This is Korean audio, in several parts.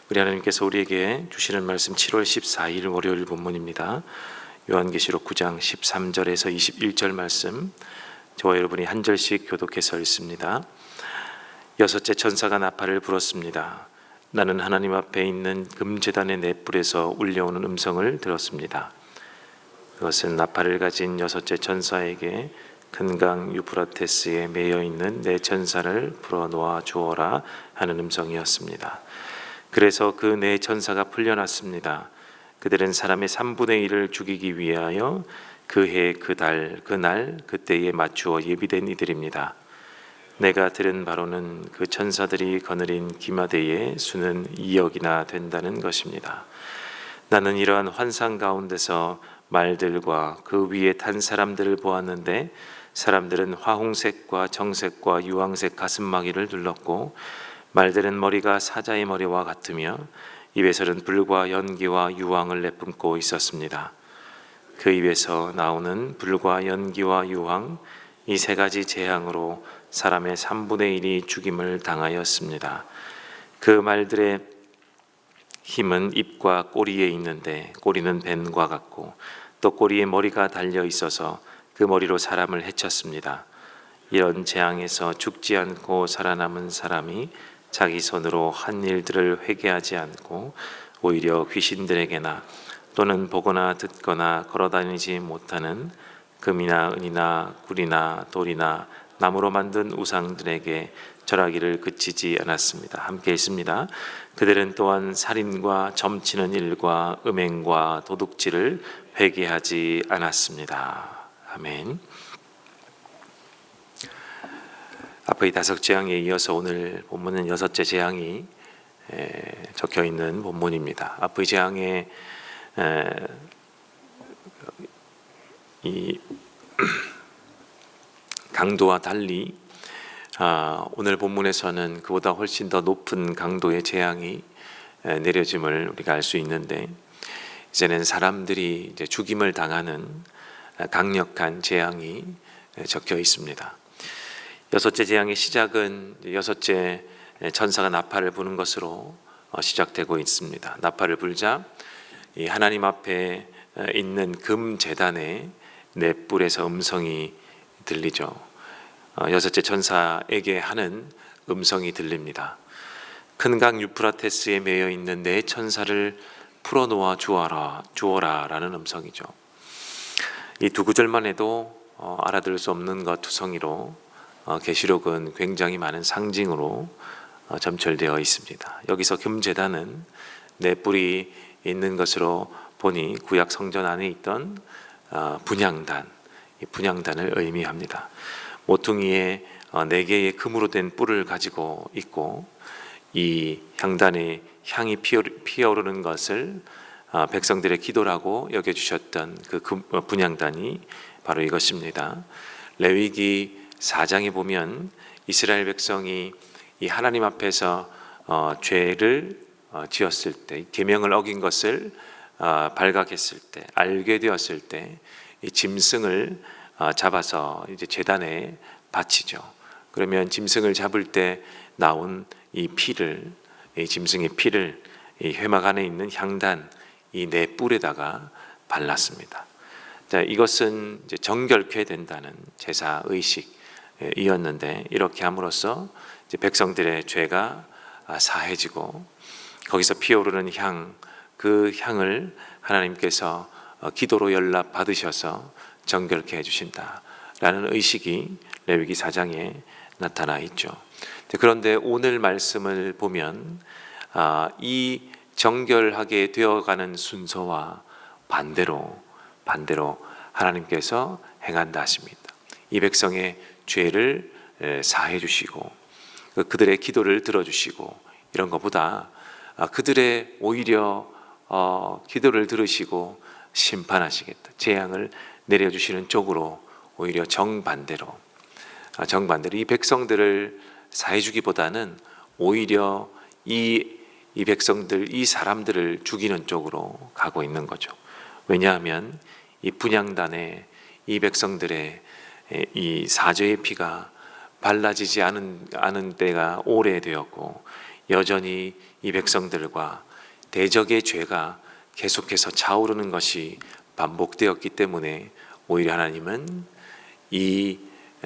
우리 하나님께서 우리에게 주시는 말씀 7월 14일 월요일 본문입니다. 요한계시록 9장 13절에서 21절 말씀, 저와 여러분이 한 절씩 교독해서 읽습니다. 여섯째 천사가 나팔을 불었습니다. 나는 하나님 앞에 있는 금제단의 넷불에서 울려오는 음성을 들었습니다. 그것은 나팔을 가진 여섯째 천사에게 큰 강 유프라테스에 매여 있는 네 천사를 풀어놓아 주어라 하는 음성이었습니다. 그래서 그 네 천사가 풀려났습니다. 그들은 사람의 3분의 1을 죽이기 위하여 그 해, 그 달, 그 날, 그때에 맞추어 예비된 이들입니다. 내가 들은 바로는 그 천사들이 거느린 기마대의 수는 2억이나 된다는 것입니다. 나는 이러한 환상 가운데서 말들과 그 위에 탄 사람들을 보았는데, 사람들은 화홍색과 정색과 유황색 가슴마기를 둘렀고, 말들은 머리가 사자의 머리와 같으며 입에서는 불과 연기와 유황을 내뿜고 있었습니다. 그 입에서 나오는 불과 연기와 유황, 이 세 가지 재앙으로 사람의 3분의 1이 죽임을 당하였습니다. 그 말들의 힘은 입과 꼬리에 있는데, 꼬리는 뱀과 같고 또 꼬리에 머리가 달려 있어서 그 머리로 사람을 해쳤습니다. 이런 재앙에서 죽지 않고 살아남은 사람이 자기 손으로 한 일들을 회개하지 않고 오히려 귀신들에게나 또는 보거나 듣거나 걸어다니지 못하는 금이나 은이나 굴이나 돌이나 나무로 만든 우상들에게 절하기를 그치지 않았습니다. 함께 읽습니다. 그들은 또한 살인과 점치는 일과 음행과 도둑질을 회개하지 않았습니다. 아멘. 앞의 5 재앙에 이어서 오늘 본문은 6째 재앙이 적혀 있는 본문입니다. 앞의 재앙의 이 강도와 달리 오늘 본문에서는 그보다 훨씬 더 높은 강도의 재앙이 내려짐을 우리가 알 수 있는데, 이제는 사람들이 이제 죽임을 당하는 강력한 재앙이 적혀 있습니다. 6째 재앙의 시작은 6째 천사가 나팔을 부는 것으로 시작되고 있습니다. 나팔을 불자 이 하나님 앞에 있는 금 제단의 넷불에서 음성이 들리죠. 6째 천사에게 하는 음성이 들립니다. 큰 강 유프라테스에 매여 있는 네 천사를 풀어놓아 주어라 라는 음성이죠. 이 두 구절만 해도 알아들을 수 없는 것 투성이로 계시록은 굉장히 많은 상징으로 점철되어 있습니다. 여기서 금제단은 넷불이 있는 것으로 보니 구약 성전 안에 있던 분향단, 이 분향단을 의미합니다. 모퉁이에 4개의 금으로 된 뿔을 가지고 있고, 이 향단의 향이 피어오르는 것을 백성들의 기도라고 여겨주셨던 그 분향단이 바로 이것입니다. 레위기 4장에 보면 이스라엘 백성이 이 하나님 앞에서 죄를 지었을 때, 계명을 어긴 것을 발각했을 때, 알게 되었을 때 이 짐승을 잡아서 이제 제단에 바치죠. 그러면 짐승을 잡을 때 나온 이 피를, 이 짐승의 피를 이 회막 안에 있는 향단 이 네 뿔에다가 발랐습니다. 자, 이것은 이제 정결케 된다는 제사 의식이었는데, 이렇게 함으로써 이제 백성들의 죄가 사해지고 거기서 피어오르는 향, 그 향을 하나님께서 기도로 연락 받으셔서 정결케 해주신다라는 의식이 레위기 4장에 나타나 있죠. 그런데 오늘 말씀을 보면 이 정결하게 되어가는 순서와 반대로 하나님께서 행한다 하십니다. 이 백성의 죄를 사해 주시고 그들의 기도를 들어주시고, 이런 것보다 그들의 오히려 기도를 들으시고 심판하시겠다, 재앙을 내려주시는 쪽으로 오히려 정반대로 이 백성들을 사해주기보다는 오히려 이 백성들, 이 사람들을 죽이는 쪽으로 가고 있는 거죠. 왜냐하면 이 분향단에 이 백성들의 이 사죄의 피가 발라지지 않은 때가 오래되었고, 여전히 이 백성들과 대적의 죄가 계속해서 차오르는 것이 반복되었기 때문에 오히려 하나님은 이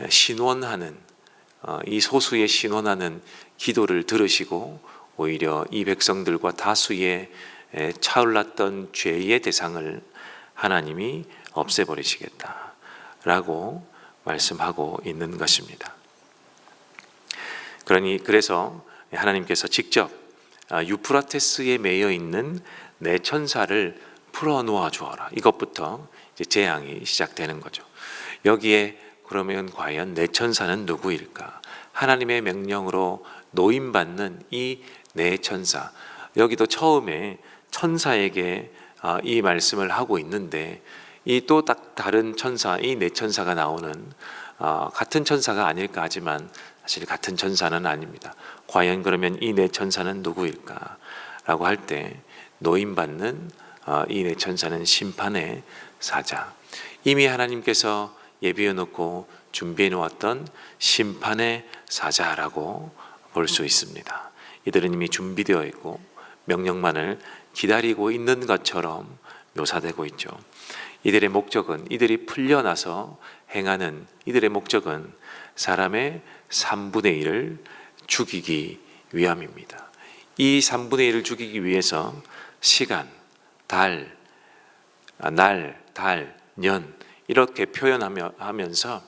신원하는 이 소수의 신원하는 기도를 들으시고 오히려 이 백성들과 다수의 차올랐던 죄의 대상을 하나님이 없애버리시겠다라고 말씀하고 있는 것입니다. 그래서 하나님께서 직접 유프라테스에 매여 있는 내 천사를 풀어놓아 주어라. 이것부터 이제 재앙이 시작되는 거죠. 여기에 그러면 과연 내 천사는 누구일까? 하나님의 명령으로 노임받는 이 내 천사. 여기도 처음에 천사에게 이 말씀을 하고 있는데 이 또 딱 다른 천사, 이 내 천사가 나오는 같은 천사가 아닐까 하지만 사실 같은 천사는 아닙니다. 과연 그러면 이 내 천사는 누구일까? 라고 할 때 노임받는 이 내 천사는 심판의 사자. 이미 하나님께서 예비해 놓고 준비해 놓았던 심판의 사자라고 볼 수 있습니다. 이들은 이미 준비되어 있고 명령만을 기다리고 있는 것처럼 묘사되고 있죠. 이들의 목적은, 이들이 풀려나서 행하는 이들의 목적은 사람의 3분의 1을 죽이기 위함입니다. 이 3분의 1을 죽이기 위해서 시간, 날, 년 이렇게 표현하면서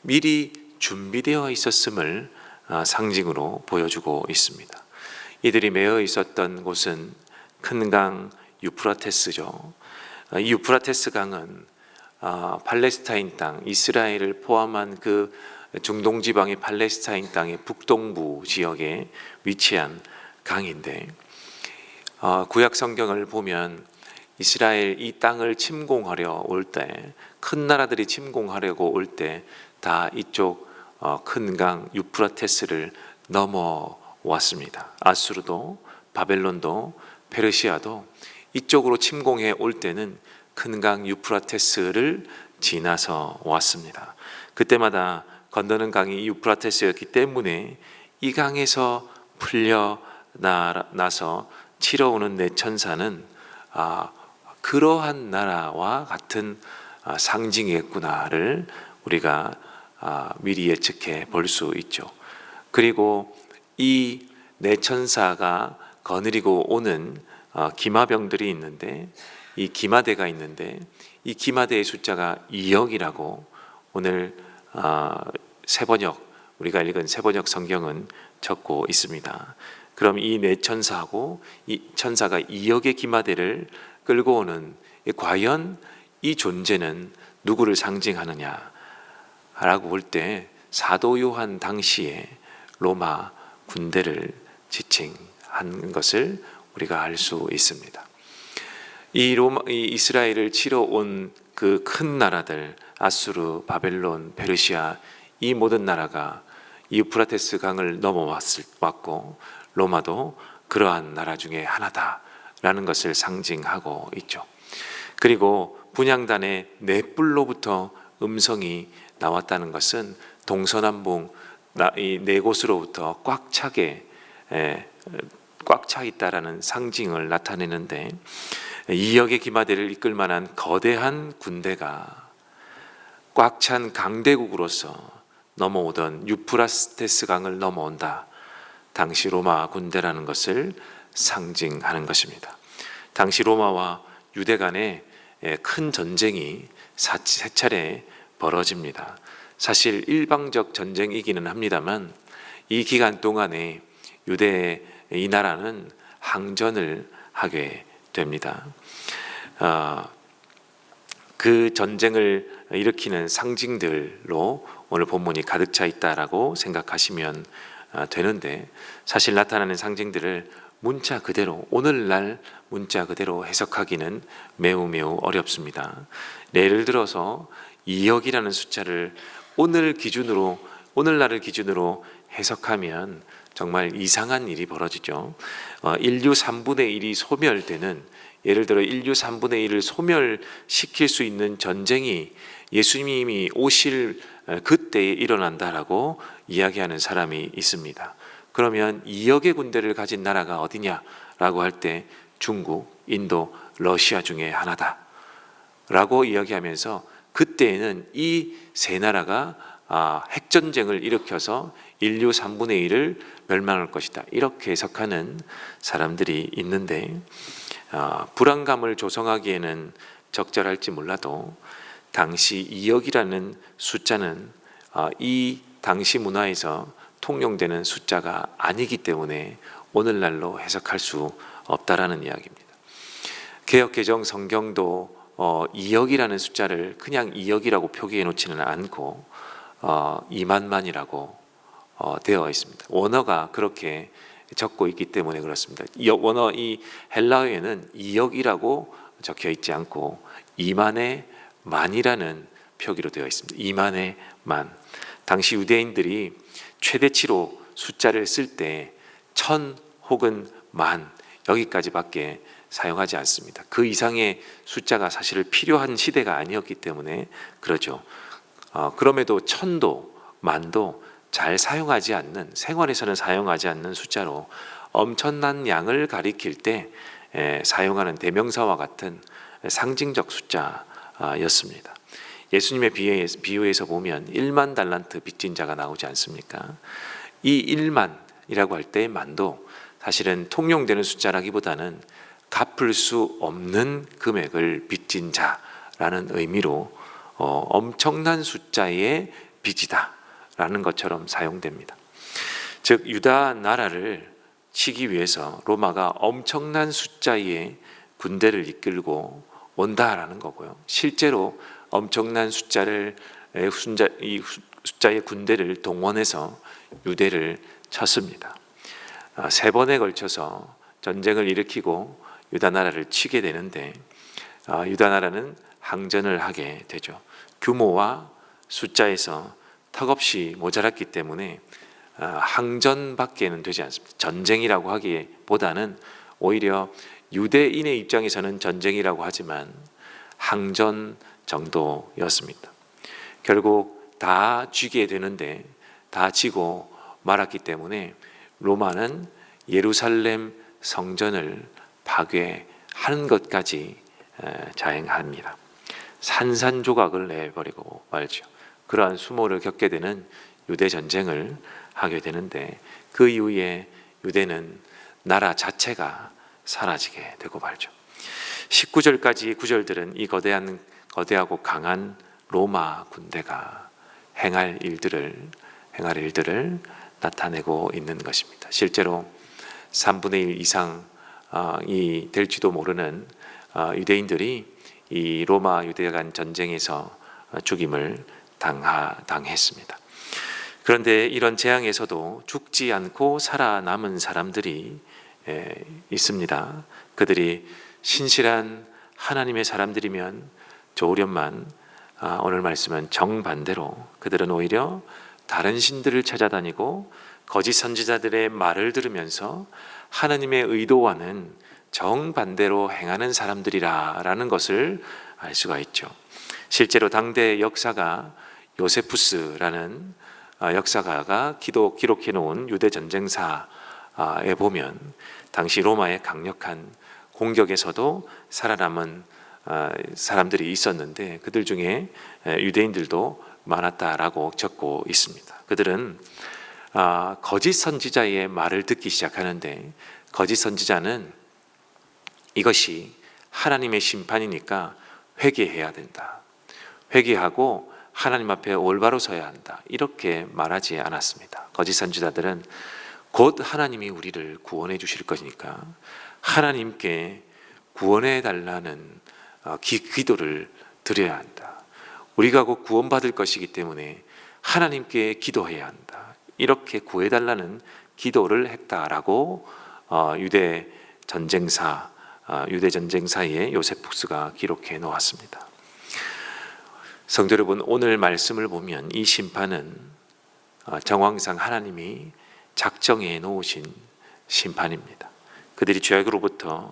미리 준비되어 있었음을 상징으로 보여주고 있습니다. 이들이 매여 있었던 곳은 큰 강 유프라테스죠. 이 유프라테스 강은 팔레스타인 땅, 이스라엘을 포함한 그 중동 지방의 팔레스타인 땅의 북동부 지역에 위치한 강인데 구약 성경을 보면 이스라엘 이 땅을 침공하려 올 때, 큰 나라들이 침공하려고 올 때 다 이쪽 큰 강 유프라테스를 넘어왔습니다. 아수르도, 바벨론도, 페르시아도 이쪽으로 침공해 올 때는 큰 강 유프라테스를 지나서 왔습니다. 그때마다 건너는 강이 유프라테스였기 때문에 이 강에서 풀려나서 치러 오는 내 천사는 그러한 나라와 같은 상징이겠구나를 우리가 미리 예측해 볼 수 있죠. 그리고 이 내 천사가 거느리고 오는 기마병들이 있는데 이 기마대가 있는데 이 기마대의 숫자가 2억이라고 오늘 세번역 우리가 읽은 세번역 성경은 적고 있습니다. 그럼 이 내 천사하고 이 천사가 2억의 기마대를 끌고 오는 과연 이 존재는 누구를 상징하느냐라고 볼 때 사도 요한 당시에 로마 군대를 지칭한 것을 우리가 알 수 있습니다. 이 이스라엘을 치러 온 그 큰 나라들 아수르, 바벨론, 페르시아 이 모든 나라가 유프라테스 강을 넘어왔고 로마도 그러한 나라 중에 하나다라는 것을 상징하고 있죠. 그리고 분향단의 네 뿔로부터 음성이 나왔다는 것은 동서남북 이 네 곳으로부터 꽉 차 있다라는 상징을 나타내는데 2억의 기마대를 이끌 만한 거대한 군대가 꽉 찬 강대국으로서 넘어오던 유프라테스 강을 넘어온다. 당시 로마 군대라는 것을 상징하는 것입니다. 당시 로마와 유대 간에 큰 전쟁이 세 차례 벌어집니다. 사실 일방적 전쟁이기는 합니다만 이 기간 동안에 유대 이 나라는 항전을 하게 됩니다. 그 전쟁을 일으키는 상징들로 오늘 본문이 가득 차 있다라고 생각하시면 되는데 사실 나타나는 상징들을 문자 그대로 오늘날 문자 그대로 해석하기는 매우 어렵습니다. 예를 들어서 2억이라는 숫자를 오늘날을 기준으로 해석하면 정말 이상한 일이 벌어지죠. 인류 3분의 1이 소멸되는 예를 들어 인류 3분의 1을 소멸시킬 수 있는 전쟁이 예수님이 오실 그때에 일어난다라고 이야기하는 사람이 있습니다. 그러면 2억의 군대를 가진 나라가 어디냐라고 할 때 중국, 인도, 러시아 중에 하나다라고 이야기하면서 그때에는 이 세 나라가 핵전쟁을 일으켜서 인류 3분의 1을 멸망할 것이다, 이렇게 해석하는 사람들이 있는데, 불안감을 조성하기에는 적절할지 몰라도 당시 2억이라는 숫자는 이 당시 문화에서 통용되는 숫자가 아니기 때문에 오늘날로 해석할 수 없다라는 이야기입니다. 개역개정 성경도 2억이라는 숫자를 그냥 2억이라고 표기해 놓지는 않고 2만만이라고 되어 있습니다. 원어가 그렇게 적고 있기 때문에 그렇습니다. 원어 이 헬라어에는 2억이라고 적혀 있지 않고 2만의 만이라는 표기로 되어 있습니다. 2만의 만. 당시 유대인들이 최대치로 숫자를 쓸 때 1000 혹은 만 여기까지밖에 사용하지 않습니다. 그 이상의 숫자가 사실 필요한 시대가 아니었기 때문에 그러죠. 그럼에도 1000도 만도 잘 사용하지 않는, 생활에서는 사용하지 않는 숫자로 엄청난 양을 가리킬 때 사용하는 대명사와 같은 상징적 숫자였습니다. 예수님의 비유에서 보면 1만 달란트 빚진 자가 나오지 않습니까? 이 1만이라고 할 때 만도 사실은 통용되는 숫자라기보다는 갚을 수 없는 금액을 빚진 자라는 의미로 엄청난 숫자의 빚이다 라는 것처럼 사용됩니다. 즉 유다 나라를 치기 위해서 로마가 엄청난 숫자의 군대를 이끌고 온다라는 거고요. 실제로 엄청난 숫자의 군대를 동원해서 유대를 쳤습니다. 3번에 걸쳐서 전쟁을 일으키고 유다 나라를 치게 되는데 유다 나라는 항전을 하게 되죠. 규모와 숫자에서 턱없이 모자랐기 때문에 항전밖에는 되지 않습니다. 전쟁이라고 하기보다는 오히려 유대인의 입장에서는 전쟁이라고 하지만 항전 정도였습니다. 결국 다 쥐게 되는데 다 지고 말았기 때문에 로마는 예루살렘 성전을 파괴하는 것까지 자행합니다. 산산조각을 내버리고 말죠. 그러한 수모를 겪게 되는 유대 전쟁을 하게 되는데 그 이후에 유대는 나라 자체가 사라지게 되고 말죠. 19절까지 구절들은 이 거대하고 강한 로마 군대가 행할 일들을 나타내고 있는 것입니다. 실제로 3분의 1 이상이 될지도 모르는 유대인들이 이 로마 유대 간 전쟁에서 죽임을 당했습니다. 그런데 이런 재앙에서도 죽지 않고 살아남은 사람들이 있습니다. 그들이 신실한 하나님의 사람들이면 좋으련만 오늘 말씀은 정반대로 그들은 오히려 다른 신들을 찾아다니고 거짓 선지자들의 말을 들으면서 하나님의 의도와는 정반대로 행하는 사람들이라는 것을 알 수가 있죠. 실제로 당대 역사가 요세푸스라는 역사가가 기록해 놓은 유대 전쟁사에 보면 당시 로마의 강력한 공격에서도 살아남은 사람들이 있었는데 그들 중에 유대인들도 많았다라고 적고 있습니다. 그들은 거짓 선지자의 말을 듣기 시작하는데 거짓 선지자는 이것이 하나님의 심판이니까 회개해야 된다. 회개하고 하나님 앞에 올바로 서야 한다. 이렇게 말하지 않았습니다. 거짓 선지자들은 곧 하나님이 우리를 구원해 주실 것이니까 하나님께 구원해 달라는 기도를 드려야 한다. 우리가 곧 구원받을 것이기 때문에 하나님께 기도해야 한다. 이렇게 구해달라는 기도를 했다라고 유대 전쟁사의 요세푸스가 기록해 놓았습니다. 성도 여러분, 오늘 말씀을 보면 이 심판은 정황상 하나님이 작정해 놓으신 심판입니다. 그들이 죄로부터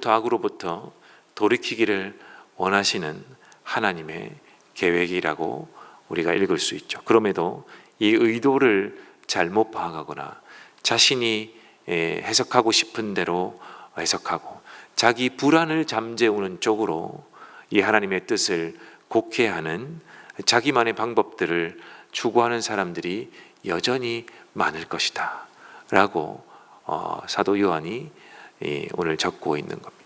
악으로부터 돌이키기를 원하시는 하나님의 계획이라고 우리가 읽을 수 있죠. 그럼에도 이 의도를 잘못 파악하거나 자신이 해석하고 싶은 대로 해석하고 자기 불안을 잠재우는 쪽으로 이 하나님의 뜻을 곡해하는 자기만의 방법들을 추구하는 사람들이 여전히 많을 것이다 라고 사도 요한이 오늘 적고 있는 겁니다.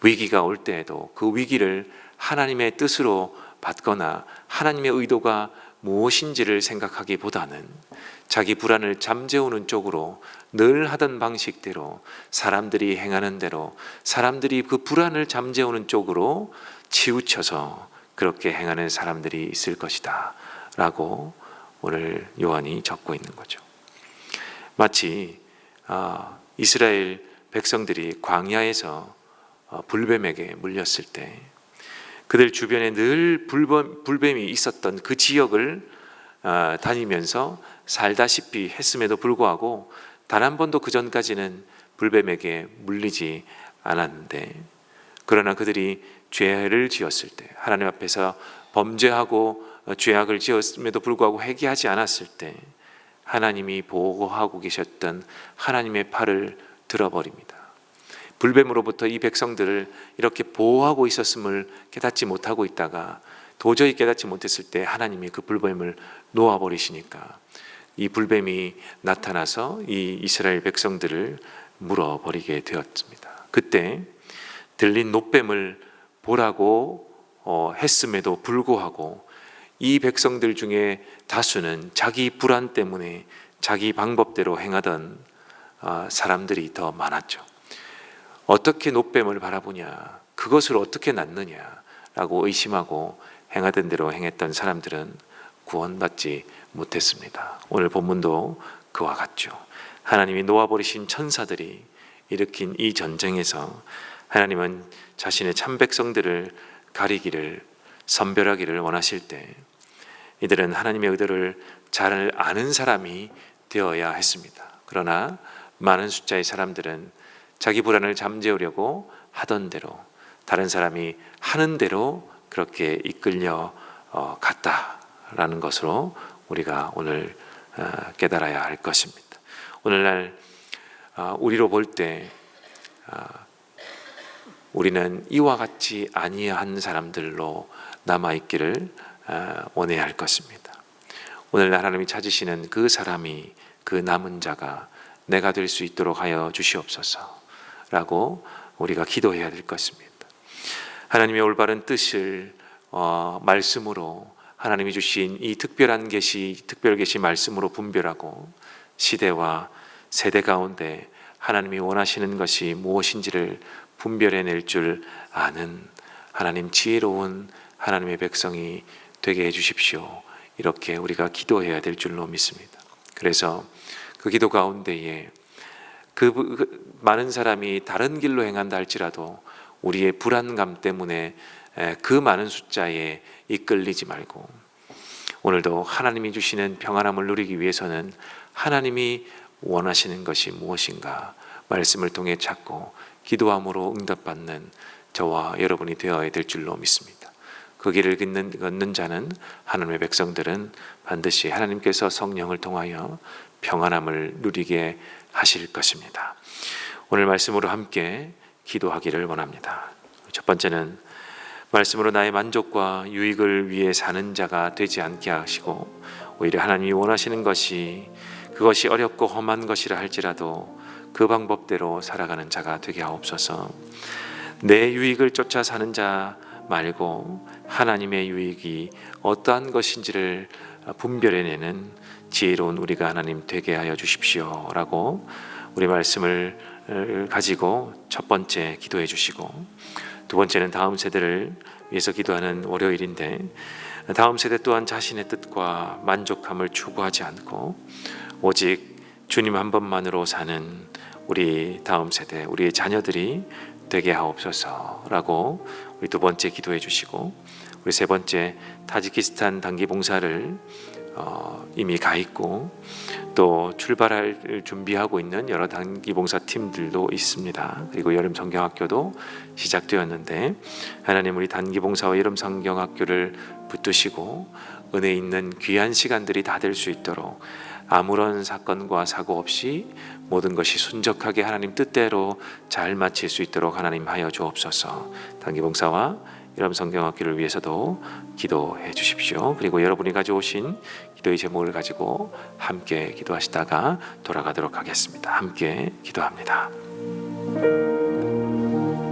위기가 올 때에도 그 위기를 하나님의 뜻으로 받거나 하나님의 의도가 무엇인지를 생각하기보다는 자기 불안을 잠재우는 쪽으로 늘 하던 방식대로 사람들이 행하는 대로 사람들이 그 불안을 잠재우는 쪽으로 치우쳐서 그렇게 행하는 사람들이 있을 것이다 라고 오늘 요한이 적고 있는 거죠. 마치 이스라엘 백성들이 광야에서 불뱀에게 물렸을 때 그들 주변에 늘 불뱀이 있었던 그 지역을 다니면서 살다시피 했음에도 불구하고 단 한 번도 그 전까지는 불뱀에게 물리지 않았는데, 그러나 그들이 죄를 지었을 때, 하나님 앞에서 범죄하고 죄악을 지었음에도 불구하고 회개하지 않았을 때 하나님이 보호하고 계셨던 하나님의 팔을 들어버립니다. 불뱀으로부터 이 백성들을 이렇게 보호하고 있었음을 깨닫지 못하고 있다가 도저히 깨닫지 못했을 때 하나님이 그 불뱀을 놓아버리시니까 이 불뱀이 나타나서 이 이스라엘 백성들을 물어버리게 되었습니다. 그때 들린 노뱀을 보라고 했음에도 불구하고 이 백성들 중에 다수는 자기 불안 때문에 자기 방법대로 행하던 사람들이 더 많았죠. 어떻게 노뱀을 바라보냐, 그것을 어떻게 낳느냐라고 의심하고 행하던 대로 행했던 사람들은 구원받지 못했습니다. 오늘 본문도 그와 같죠. 하나님이 놓아버리신 천사들이 일으킨 이 전쟁에서 하나님은 자신의 참 백성들을 가리기를, 선별하기를 원하실 때 이들은 하나님의 의도를 잘 아는 사람이 되어야 했습니다. 그러나 많은 숫자의 사람들은 자기 불안을 잠재우려고 하던 대로, 다른 사람이 하는 대로 그렇게 이끌려 갔다라는 것으로 우리가 오늘 깨달아야 할 것입니다. 오늘날 우리로 볼 때 우리는 이와 같이 아니한 사람들로 남아있기를 원해야 할 것입니다. 오늘날 하나님이 찾으시는 그 사람이, 그 남은 자가 내가 될 수 있도록 하여 주시옵소서 라고 우리가 기도해야 될 것입니다. 하나님의 올바른 뜻을 말씀으로, 하나님이 주신 이 특별 계시 말씀으로 분별하고 시대와 세대 가운데 하나님이 원하시는 것이 무엇인지를 분별해낼 줄 아는 하나님, 지혜로운 하나님의 백성이 되게 해주십시오. 이렇게 우리가 기도해야 될 줄로 믿습니다. 그래서 그 기도 가운데에 그 많은 사람이 다른 길로 행한다 할지라도 우리의 불안감 때문에 그 많은 숫자에 이끌리지 말고, 오늘도 하나님이 주시는 평안함을 누리기 위해서는 하나님이 원하시는 것이 무엇인가 말씀을 통해 찾고 기도함으로 응답받는 저와 여러분이 되어야 될 줄로 믿습니다. 그 길을 걷는 자는, 하나님의 백성들은 반드시 하나님께서 성령을 통하여 평안함을 누리게 하실 것입니다. 오늘 말씀으로 함께 기도하기를 원합니다. 첫 번째는 말씀으로 나의 만족과 유익을 위해 사는 자가 되지 않게 하시고, 오히려 하나님이 원하시는 것이 그것이 어렵고 험한 것이라 할지라도 그 방법대로 살아가는 자가 되게 하옵소서. 내 유익을 쫓아 사는 자 말고 하나님의 유익이 어떠한 것인지를 분별해내는 지혜로운 우리가 하나님 되게 하여 주십시오 라고 우리 말씀을 가지고 첫 번째 기도해 주시고, 두 번째는 다음 세대를 위해서 기도하는 월요일인데, 다음 세대 또한 자신의 뜻과 만족함을 추구하지 않고 오직 주님 한 번만으로 사는 우리 다음 세대, 우리의 자녀들이 되게 하옵소서라고 우리 두 번째 기도해 주시고, 우리 세 번째 타지키스탄 단기 봉사를 이미 가 있고 또 출발할 준비하고 있는 여러 단기 봉사 팀들도 있습니다. 그리고 여름 성경학교도 시작되었는데, 하나님 우리 단기 봉사와 여름 성경학교를 붙드시고 은혜 있는 귀한 시간들이 다 될 수 있도록 아무런 사건과 사고 없이 모든 것이 순적하게 하나님 뜻대로 잘 마칠 수 있도록 하나님 하여 주옵소서. 단기봉사와 여러분 성경학기를 위해서도 기도해 주십시오. 그리고 여러분이 가져오신 기도의 제목을 가지고 함께 기도하시다가 돌아가도록 하겠습니다. 함께 기도합니다.